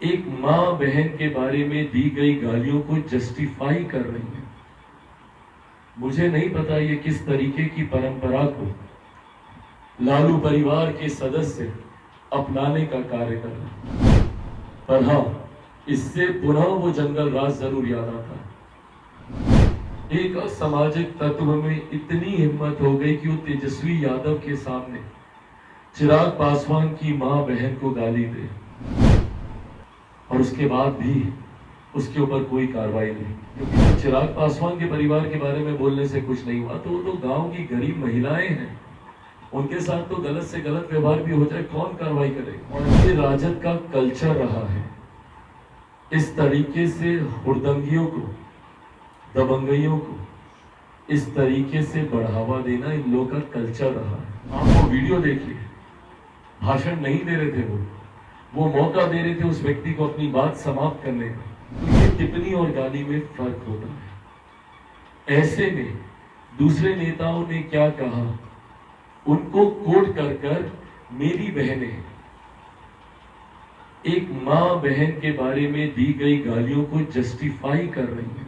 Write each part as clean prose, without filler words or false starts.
एक माँ बहन के बारे में दी गई गालियों को जस्टिफाई कर रही है। मुझे नहीं पता ये किस तरीके की परंपरा को लालू परिवार के सदस्य अपनाने का कार्य कर रहे हैं, पर हाँ, इससे पुनः वो जंगल राज जरूर याद आता है। एक असामाजिक तत्व में इतनी हिम्मत हो गई कि वो तेजस्वी यादव के सामने चिराग पासवान की मां बहन को गाली दे, और उसके बाद भी उसके ऊपर कोई कार्रवाई नहीं। क्योंकि चिराग पासवान के परिवार के बारे में बोलने से कुछ नहीं हुआ, तो वो तो गांव की गरीब महिलाएं हैं, उनके साथ तो गलत से गलत व्यवहार भी हो जाए, कौन कार्रवाई करेगा। और ये राजद का कल्चर रहा है, इस तरीके से हुड़दंगियों को, दबंगइयों को इस तरीके से बढ़ावा देना इन लोगों का कल्चर रहा है। आप वो वीडियो देखिए, भाषण नहीं दे रहे थे वो मौका दे रहे थे उस व्यक्ति को अपनी बात समाप्त करने का। तो ये टिप्पणी और गाली में फर्क होता है। ऐसे में दूसरे नेताओं ने क्या कहा, उनको कोट कर कर मेरी बहनें एक मां बहन के बारे में दी गई गालियों को जस्टिफाई कर रही हैं।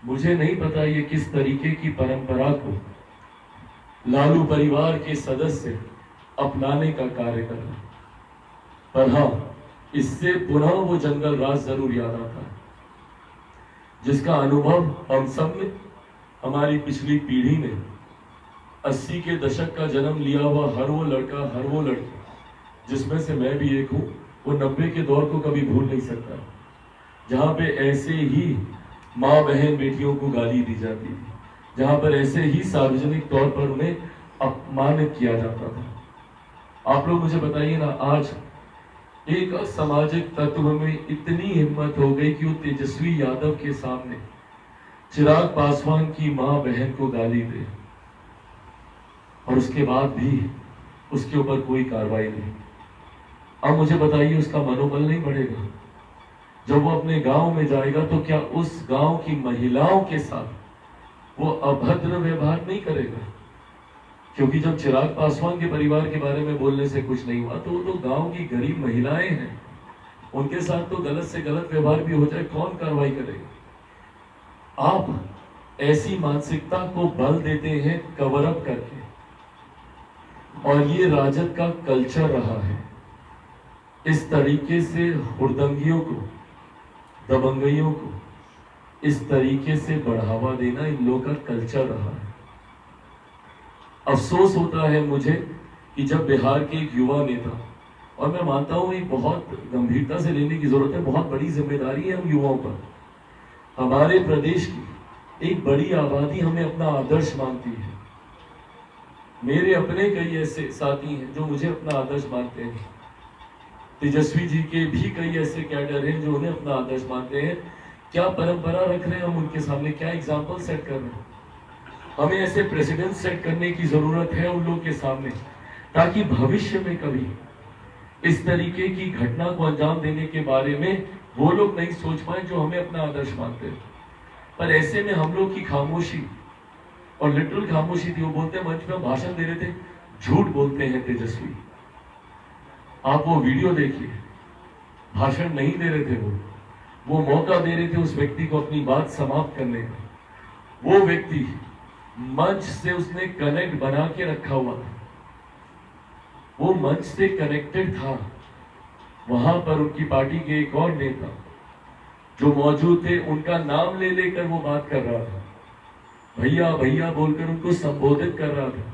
मुझे नहीं पता ये किस तरीके की परंपरा को लालू परिवार के सदस्य अपनाने का कार्य कर रहे हैं, पर हाँ, इससे पुनः वो जंगल राज जरूर याद आता है, जिसका अनुभव हम सब ने, हमारी पिछली पीढ़ी ने, 80 के दशक का जन्म लिया हुआ हर वो लड़का, हर वो लड़की, जिसमें से मैं भी एक हूं, वो 90 के दौर को कभी भूल नहीं सकता, जहां पे ऐसे ही माँ बहन बेटियों को गाली दी जाती थी, जहां पर ऐसे ही सार्वजनिक तौर पर उन्हें अपमानित किया जाता था। आप लोग मुझे बताइए ना, आज एक असामाजिक तत्व में इतनी हिम्मत हो गई कि वो तेजस्वी यादव के सामने चिराग पासवान की मां बहन को गाली दे, और उसके बाद भी उसके ऊपर कोई कार्रवाई नहीं। अब मुझे बताइए, उसका मनोबल नहीं बढ़ेगा? जब वो अपने गांव में जाएगा तो क्या उस गांव की महिलाओं के साथ वो अभद्र व्यवहार नहीं करेगा? क्योंकि जब चिराग पासवान के परिवार के बारे में बोलने से कुछ नहीं हुआ, तो वो तो गांव की गरीब महिलाएं हैं, उनके साथ तो गलत से गलत व्यवहार भी हो जाए, कौन कार्रवाई करेगा? आप ऐसी मानसिकता को बल देते हैं कवर अप करके, और ये राजद का कल्चर रहा है, इस तरीके से हुड़दंगियों को, दबंगइयों को इस तरीके से बढ़ावा देना इन लोगों का कल्चर रहा है। अफसोस होता है मुझे कि जब बिहार के एक युवा नेता, और मैं मानता हूं ये बहुत गंभीरता से लेने की जरूरत है, बहुत बड़ी जिम्मेदारी है हम युवाओं पर, हमारे प्रदेश की एक बड़ी आबादी हमें अपना आदर्श मानती है। मेरे अपने कई ऐसे साथी हैं जो मुझे अपना आदर्श मानते हैं, तेजस्वी जी के भी कई ऐसे कैडर हैं जो उन्हें अपना आदर्श मानते हैं। क्या परंपरा रख रहे हैं हम उनके सामने, क्या एग्जाम्पल सेट कर रहे हैं? हमें ऐसे प्रेसिडेंट सेट करने की जरूरत है उन लोग के सामने, ताकि भविष्य में कभी इस तरीके की घटना को अंजाम देने के बारे में वो लोग नहीं सोच पाए जो हमें अपना आदर्श मानते हैं। पर ऐसे में हम लोग की खामोशी, और लिटरल खामोशी थी, वो बोलते हैं मंच में भाषण दे रहे थे, झूठ बोलते हैं तेजस्वी। आप वो वीडियो देखिए, भाषण नहीं दे रहे थे वो मौका दे रहे थे उस व्यक्ति को अपनी बात समाप्त करने का। वो व्यक्ति मंच से उसने कनेक्ट बना के रखा हुआ था, वो मंच से कनेक्टेड था। वहां पर उनकी पार्टी के एक और नेता जो मौजूद थे, उनका नाम ले लेकर वो बात कर रहा था, भैया भैया बोलकर उनको संबोधित कर रहा था।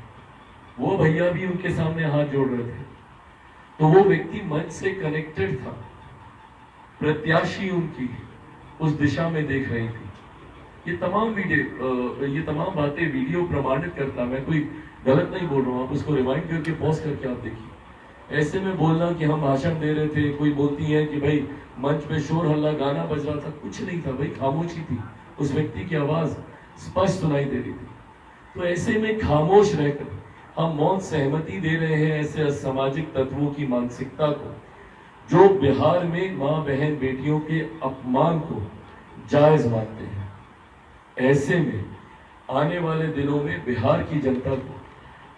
वो भैया भी उनके सामने हाथ जोड़ रहे थे। तो वो व्यक्ति मंच से कनेक्टेड था, प्रत्याशी उनकी उस दिशा में देख रही थी। ये तमाम बातें वीडियो प्रमाणित करता, मैं कोई गलत नहीं बोल रहा हूँ, आप उसको रिवाइंड करके पॉज करके आप देखिए। ऐसे में बोलना कि हम भाषण दे रहे थे, कोई बोलती है कि भाई मंच पे शोर हल्ला, गाना बज रहा था, कुछ नहीं था भाई, खामोशी थी, उस व्यक्ति की आवाज स्पष्ट सुनाई दे रही थी। तो ऐसे में खामोश रहकर हम मौन सहमति दे रहे हैं ऐसे असामाजिक तत्वों की मानसिकता को, जो बिहार में मां बहन बेटियों के अपमान को जायज मानते हैं। ऐसे में आने वाले दिनों में बिहार की जनता को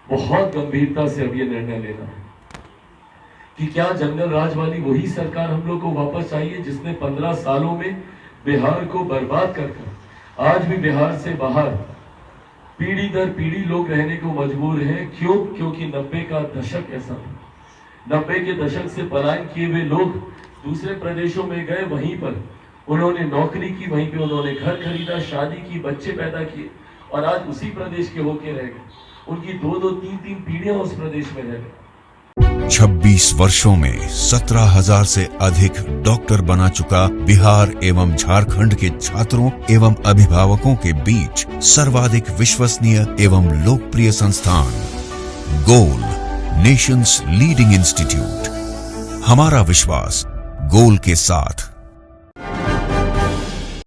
बहुत गंभीरता से अब यह निर्णय लेना है कि क्या जंगल राज वाली वही सरकार हम लोग को वापस चाहिए जिसने 15 सालों में बिहार को बर्बाद कर आज भी बिहार से बाहर पीढ़ी दर पीढ़ी लोग रहने को मजबूर हैं। क्यों? क्योंकि 90 का दशक ऐसा था। 90 के दशक से पलायन किए हुए लोग दूसरे प्रदेशों में गए, वहीं पर उन्होंने नौकरी की, वहीं पे उन्होंने घर खरीदा, शादी की, बच्चे पैदा किए और आज उसी प्रदेश के होके रह गए। उनकी 2-2, 3-3 पीढ़ियां उस प्रदेश में रह गए। 26 वर्षों में 17,000 से अधिक डॉक्टर बना चुका बिहार एवं झारखंड के छात्रों एवं अभिभावकों के बीच सर्वाधिक विश्वसनीय एवं लोकप्रिय संस्थान गोल, नेशंस लीडिंग इंस्टीट्यूट। हमारा विश्वास गोल के साथ।